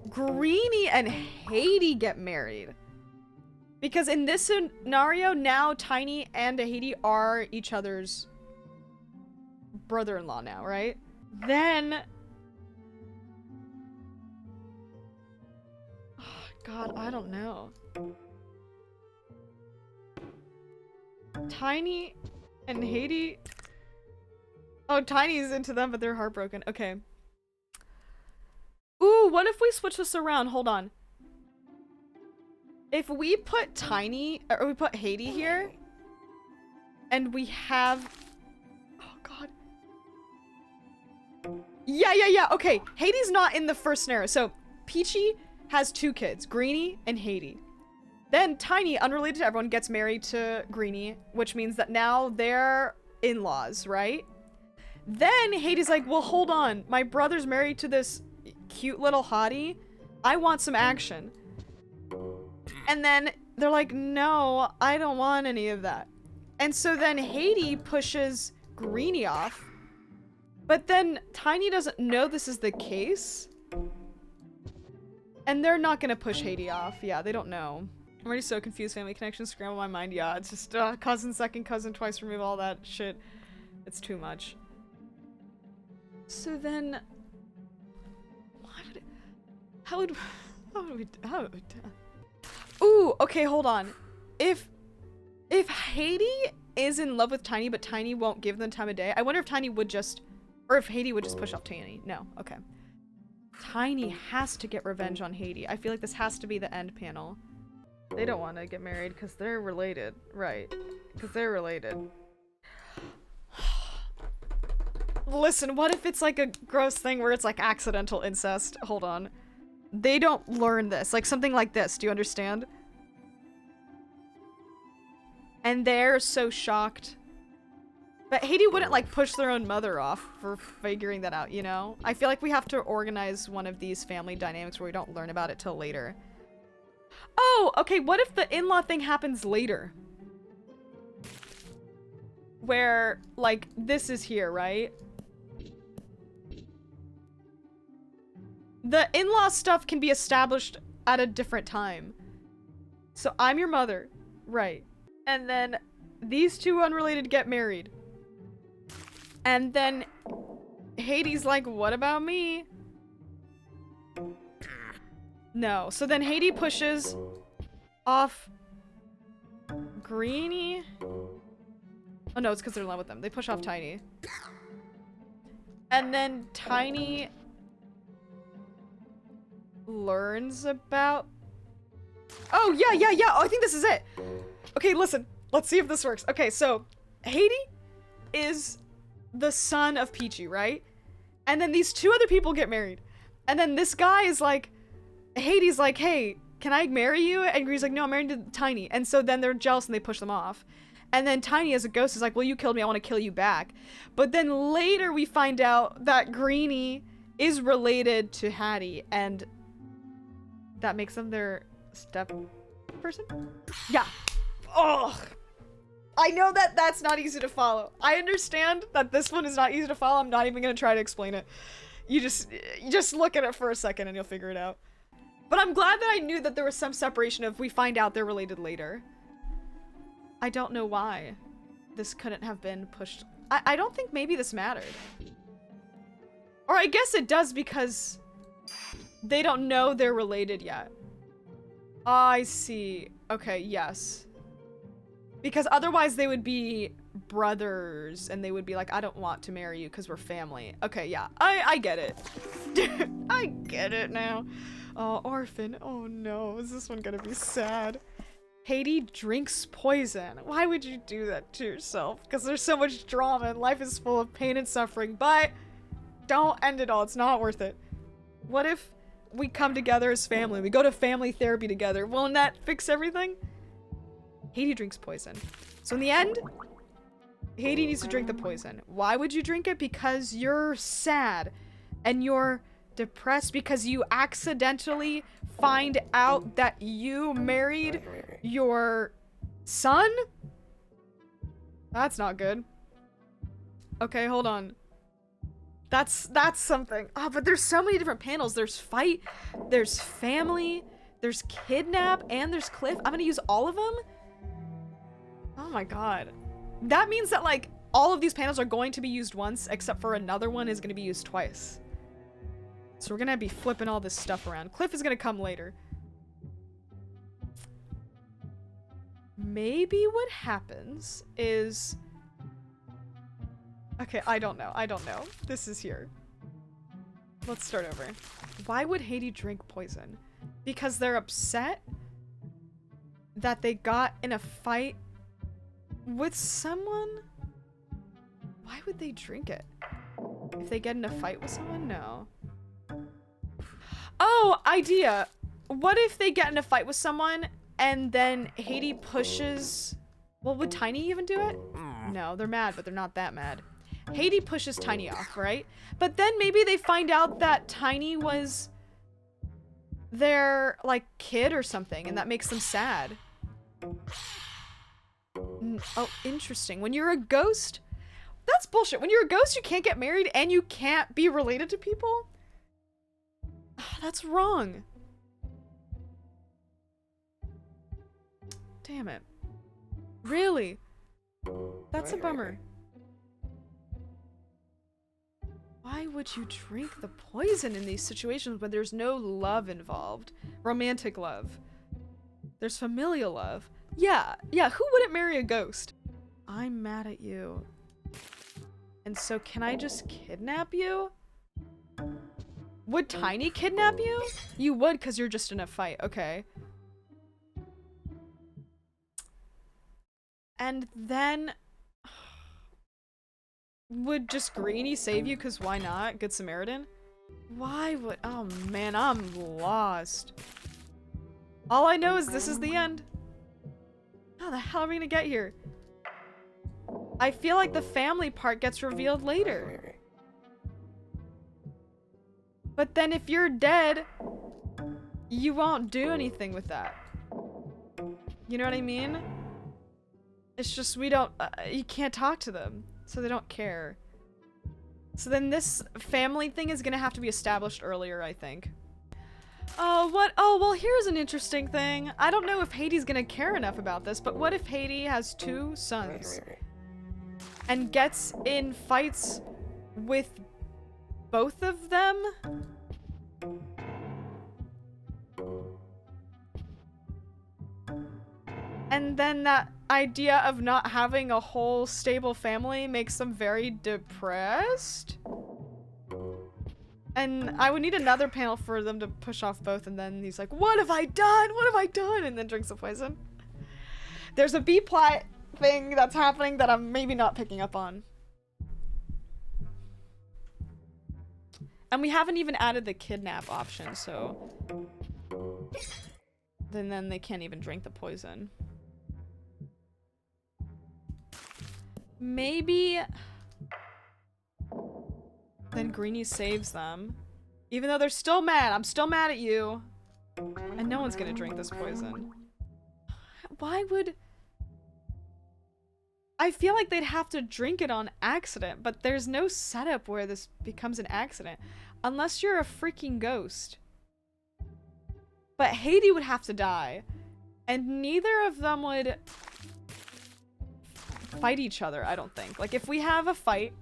Greenie and heyDi get married. Because in this scenario, now Tiny and heyDi are each other's brother-in-law now, right? Then... Oh, God, I don't know. Tiny and heyDi... Oh, Tiny's into them, but they're heartbroken. Okay. Ooh, what if we switch this around? Hold on. If we put Tiny, or we put heyDi here, and we have... Oh, God. Yeah. Okay, heyDi's not in the first scenario. So, Peachy has 2 kids, Greenie and heyDi. Then Tiny, unrelated to everyone, gets married to Greenie, which means that now they're in-laws, right? Then heyDi's like, well, hold on. My brother's married to this cute little hottie. I want some action. And then they're like, no, I don't want any of that. And so then heyDi pushes Greenie off. But then Tiny doesn't know this is the case. And they're not gonna push heyDi off. Yeah, they don't know. I'm already so confused. Family connections scramble my mind. Yeah, it's just cousin, second cousin, twice remove, all that shit. It's too much. So then... How would we... Ooh, okay, hold on. If heyDi is in love with Tiny, but Tiny won't give them time of day, I wonder if Tiny would just... Or if heyDi would just push off Tiny. No, okay. Tiny has to get revenge on Haiti. I feel like this has to be the end panel. They don't want to get married because they're related. Right. Because they're related. Listen, what if it's like a gross thing where it's like accidental incest? Hold on. They don't learn this. Like something like this. Do you understand? And they're so shocked. But Haiti wouldn't like push their own mother off for figuring that out, you know? I feel like we have to organize one of these family dynamics where we don't learn about it till later. Oh, okay, what if the in-law thing happens later? Where, like, this is here, right? The in-law stuff can be established at a different time. So I'm your mother, right? And then these two unrelated get married. And then Haiti's like, what about me? No. So then Haiti pushes off Greenie. Oh no, it's because they're in love with them. They push off Tiny. And then Tiny learns about... Oh, yeah. Oh, I think this is it. Okay, listen. Let's see if this works. Okay, so Haiti is the son of Peachy, right? And then these two other people get married. And then this guy is like... Haiti's like, hey, can I marry you? And Greenie's like, no, I'm married to Tiny. And so then they're jealous and they push them off. And then Tiny as a ghost is like, well, you killed me, I want to kill you back. But then later we find out that Greenie is related to Hattie, and that makes them their step person? Yeah. Oh, I know that that's not easy to follow. I understand that this one is not easy to follow. I'm not even going to try to explain it. You just look at it for a second and you'll figure it out. But I'm glad that I knew that there was some separation of we find out they're related later. I don't know why this couldn't have been pushed. I don't think maybe this mattered. Or I guess it does because they don't know they're related yet. I see. Okay, yes. Because otherwise they would be brothers and they would be like, I don't want to marry you because we're family. Okay, yeah. I get it. I get it now. Oh, orphan. Oh no, is this one gonna be sad? Haiti drinks poison. Why would you do that to yourself? Because there's so much drama and life is full of pain and suffering, but don't end it all. It's not worth it. What if we come together as family? We go to family therapy together. Won't that fix everything? Haiti drinks poison. So in the end, Haiti needs to drink the poison. Why would you drink it? Because you're sad and you're depressed because you accidentally find out that you married your son? That's not good. Okay, hold on. That's something. Oh, but there's so many different panels. There's fight, there's family, there's kidnap, and there's Cliff. I'm gonna use all of them? Oh my god. That means that, like, all of these panels are going to be used once, except for another one is gonna be used twice. So we're gonna be flipping all this stuff around. Cliff is gonna come later. Maybe what happens is... Okay, I don't know. This is here. Let's start over. Why would Haiti drink poison? Because they're upset that they got in a fight with someone? Why would they drink it? If they get in a fight with someone? No. Oh, idea. What if they get in a fight with someone and then Haiti pushes... Well, would Tiny even do it? No, they're mad, but they're not that mad. Haiti pushes Tiny off, right? But then maybe they find out that Tiny was their, like, kid or something, and that makes them sad. Oh, interesting. When you're a ghost... That's bullshit. When you're a ghost, you can't get married and you can't be related to people? That's wrong. Damn it. Really? That's a bummer. Why would you drink the poison in these situations when there's no love involved? Romantic love. There's familial love. Yeah, who wouldn't marry a ghost? I'm mad at you. And so can I just kidnap you? Would Tiny kidnap you? You would because you're just in a fight. Okay. And then... Would just Greenie save you because why not? Good Samaritan? Why would... Oh man, I'm lost. All I know is this is the end. How the hell are we gonna get here? I feel like the family part gets revealed later. But then if you're dead, you won't do anything with that. You know what I mean? It's just we don't, you can't talk to them, so they don't care. So then this family thing is gonna have to be established earlier, I think. Oh, what? Oh, well, here's an interesting thing. I don't know if Haiti's gonna care enough about this, but what if Haiti has 2 sons and gets in fights with both of them? And then that idea of not having a whole stable family makes them very depressed? And I would need another panel for them to push off both, and then he's like, what have I done? What have I done? And then drinks the poison. There's a B-plot thing that's happening that I'm maybe not picking up on. And we haven't even added the kidnap option, so... Then they can't even drink the poison. Maybe... Then Greenie saves them. Even though they're still mad. I'm still mad at you. And no one's gonna drink this poison. Why would... I feel like they'd have to drink it on accident, but there's no setup where this becomes an accident. Unless you're a freaking ghost. But Haiti would have to die. And neither of them would fight each other, I don't think. Like, if we have a fight,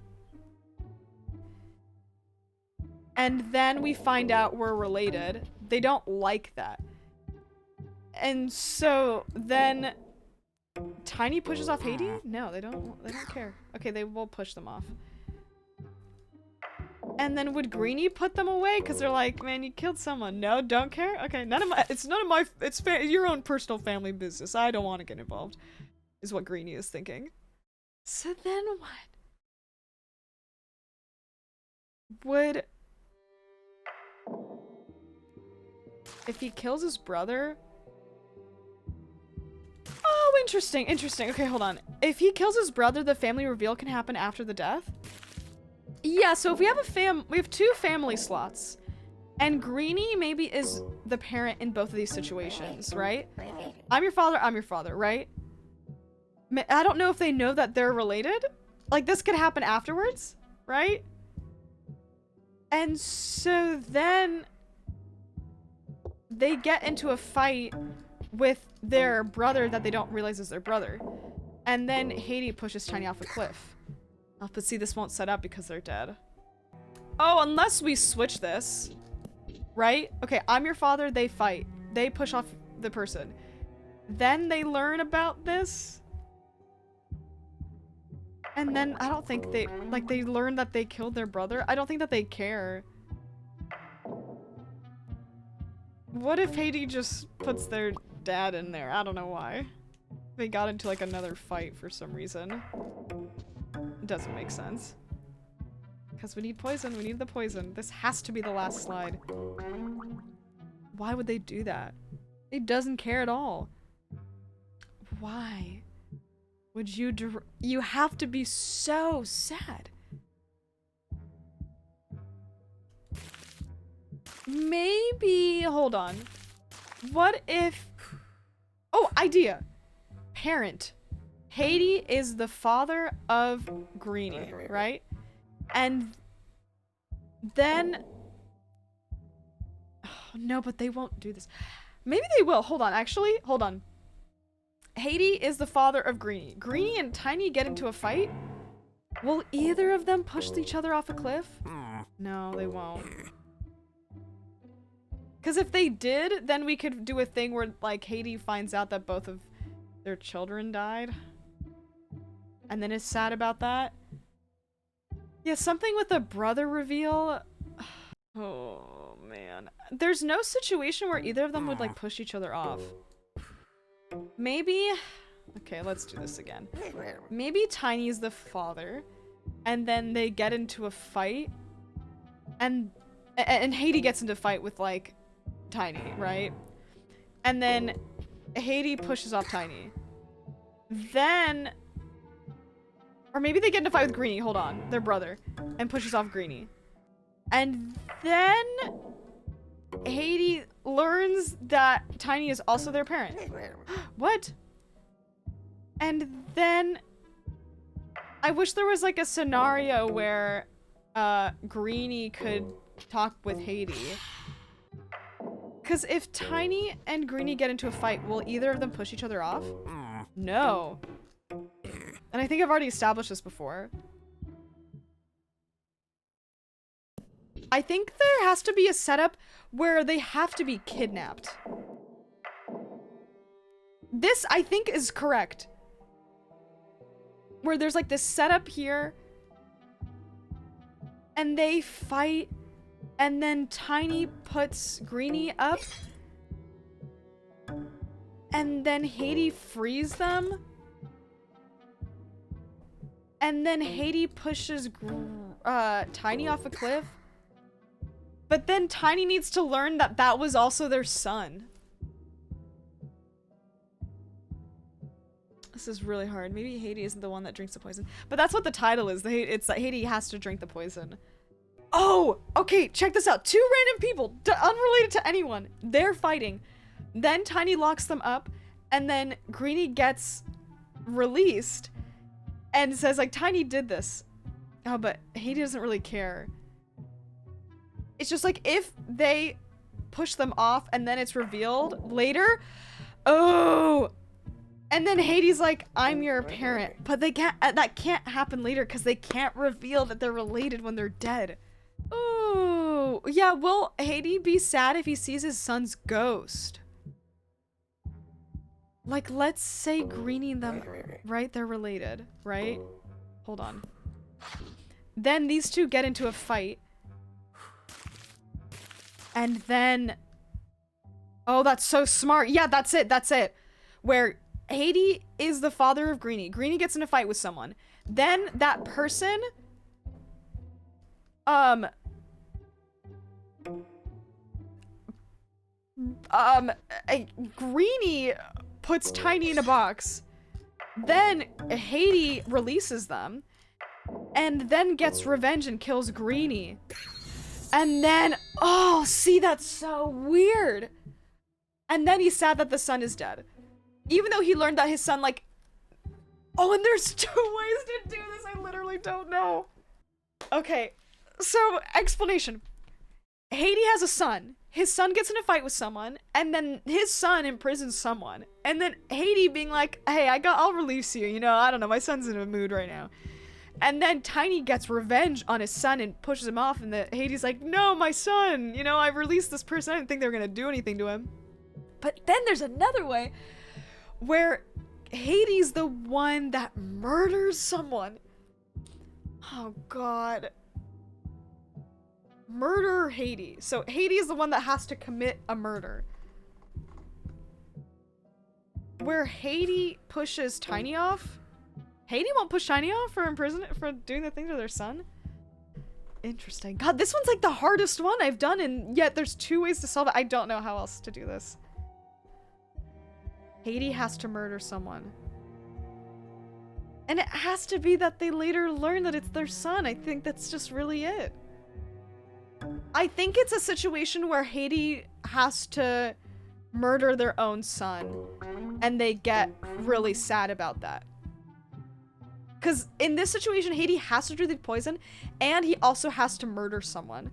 and then we find out we're related, they don't like that. And so then Tiny pushes off Haiti? No, they don't care. Okay, they will push them off. And then would Greenie put them away? Because they're like, man, you killed someone. No, don't care? Okay, it's your own personal family business. I don't want to get involved. Is what Greenie is thinking. So then what? Would... If he kills his brother... Oh, interesting, interesting. Okay, hold on. If he kills his brother, the family reveal can happen after the death? Yeah, so if we have we have 2 family slots. And Greenie maybe is the parent in both of these situations, right? I'm your father, right? I don't know if they know that they're related. Like, this could happen afterwards, right? And so then they get into a fight with their brother that they don't realize is their brother. And then Haiti pushes Tiny off a cliff. Oh, but see, this won't set up because they're dead. Oh, unless we switch this. Right? Okay, I'm your father, they fight. They push off the person. Then they learn about this. And then I don't think they learn that they killed their brother. I don't think that they care. What if Haiti just puts their dad in there? I don't know why. They got into like another fight for some reason. It doesn't make sense. Because we need poison, we need the poison. This has to be the last slide. Why would they do that? He doesn't care at all. Why would you have to be so sad? Maybe, hold on. What if, oh, idea. Parent. Haiti is the father of Greenie, right? And then, oh, no, but they won't do this. Maybe they will. Hold on, actually, hold on. Haiti is the father of Greenie. Greenie and Tiny get into a fight. Will either of them push each other off a cliff? No, they won't. Because if they did, then we could do a thing where, like, Haiti finds out that both of their children died. And then is sad about that. Yeah, something with a brother reveal. Oh, man. There's no situation where either of them would, like, push each other off. Maybe... Okay, let's do this again. Maybe Tiny's the father, and then they get into a fight, and Haiti gets into a fight with, like, Tiny, right? And then Haiti pushes off Tiny. Then... Or maybe they get into a fight with Greenie, hold on, their brother, and pushes off Greenie. And then Haiti learns that Tiny is also their parent. What? And then I wish there was like a scenario where Greenie could talk with Haiti. Because if Tiny and Greenie get into a fight, will either of them push each other off? No. And I think I've already established this before. I think there has to be a setup where they have to be kidnapped. This, I think, is correct. Where there's like this setup here, and they fight, and then Tiny puts Greenie up, and then Haiti frees them, and then Haiti pushes Tiny off a cliff. But then Tiny needs to learn that that was also their son. This is really hard. Maybe Haiti isn't the one that drinks the poison. But that's what the title is. It's that Haiti has to drink the poison. Oh! Okay, check this out. Two random people, unrelated to anyone. They're fighting. Then Tiny locks them up. And then Greenie gets released. And says, like, Tiny did this. Oh, but Haiti doesn't really care. It's just like if they push them off and then it's revealed later. Oh, and then Haiti's like, I'm your parent, but they can't, that can't happen later because they can't reveal that they're related when they're dead. Oh, yeah. Will Haiti be sad if he sees his son's ghost? Like, let's say Greenie and them, right? They're related, right? Hold on. Then these two get into a fight. And then, oh, that's so smart. Yeah, that's it. That's it. Where Haiti is the father of Greenie. Greenie gets in a fight with someone. Then that person, Greenie puts Tiny in a box. Then Haiti releases them. And then gets revenge and kills Greenie. And then, oh, see, that's so weird. And then he's sad that the son is dead. Even though he learned that his son, like... Oh, and there's two ways to do this. I literally don't know. Okay, so explanation. Haiti has a son. His son gets in a fight with someone. And then his son imprisons someone. And then Haiti being like, hey, I'll release you. You know, I don't know. My son's in a mood right now. And then Tiny gets revenge on his son and pushes him off, and Haiti's like, no, my son, you know, I released this person, I didn't think they were gonna do anything to him. But then there's another way where Haiti's the one that murders someone. Oh god. Murder Haiti. So Haiti is the one that has to commit a murder. Where Haiti pushes Tiny off. Haiti won't push Tiny off for imprisonment for doing the thing to their son? Interesting. God, this one's like the hardest one I've done, and yet there's two ways to solve it. I don't know how else to do this. Haiti has to murder someone. And it has to be that they later learn that it's their son. I think that's just really it. I think it's a situation where Haiti has to murder their own son, and they get really sad about that. Because in this situation, Haiti has to drink the poison, and he also has to murder someone.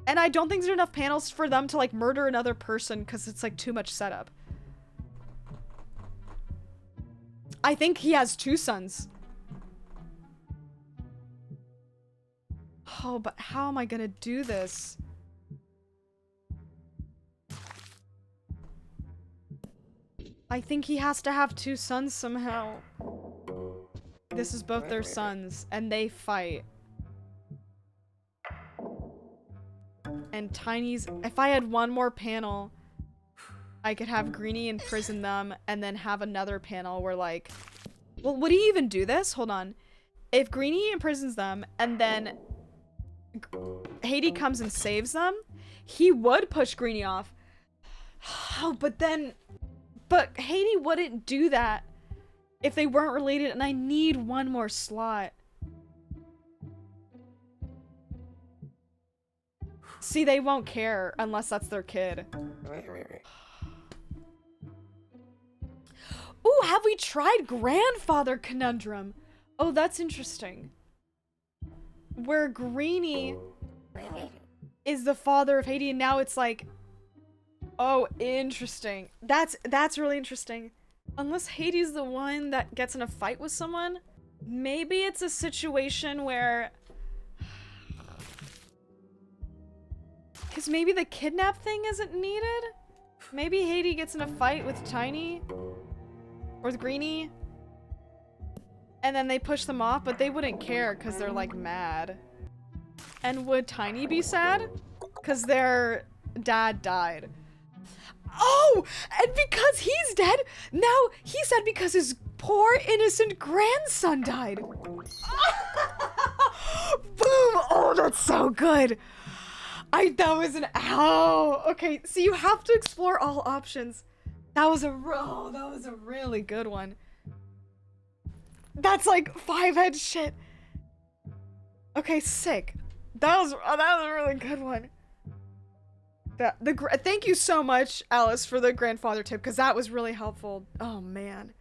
And I don't think there's enough panels for them to, like, murder another person, because it's, like, too much setup. I think he has two sons. Oh, but how am I gonna do this? I think he has to have two sons somehow. This is both their sons, and they fight. And Tiny's, if I had one more panel, I could have Greenie imprison them and then have another panel where like, well, would he even do this? Hold on. If Greenie imprisons them and then Haiti comes and saves them, he would push Greenie off. Oh, but Haiti wouldn't do that if they weren't related, and I need one more slot. See, they won't care unless that's their kid. Ooh, have we tried grandfather conundrum? Oh, that's interesting. Where Greenie is the father of Haiti, and now it's like, oh, interesting. That's really interesting. Unless Haiti's the one that gets in a fight with someone, maybe it's a situation where, because maybe the kidnap thing isn't needed. Maybe Haiti gets in a fight with Tiny or with Greenie, and then they push them off, but they wouldn't care because they're like mad. And would Tiny be sad? Because their dad died. Oh, and because he's dead, now he's sad because his poor innocent grandson died. Boom! Oh, that's so good. That was an ow. Okay, so you have to explore all options. That was a really good one. That's like 5-head shit. Okay, sick. That was a really good one. Thank you so much, Alice, for the grandfather tip, because that was really helpful. Oh man.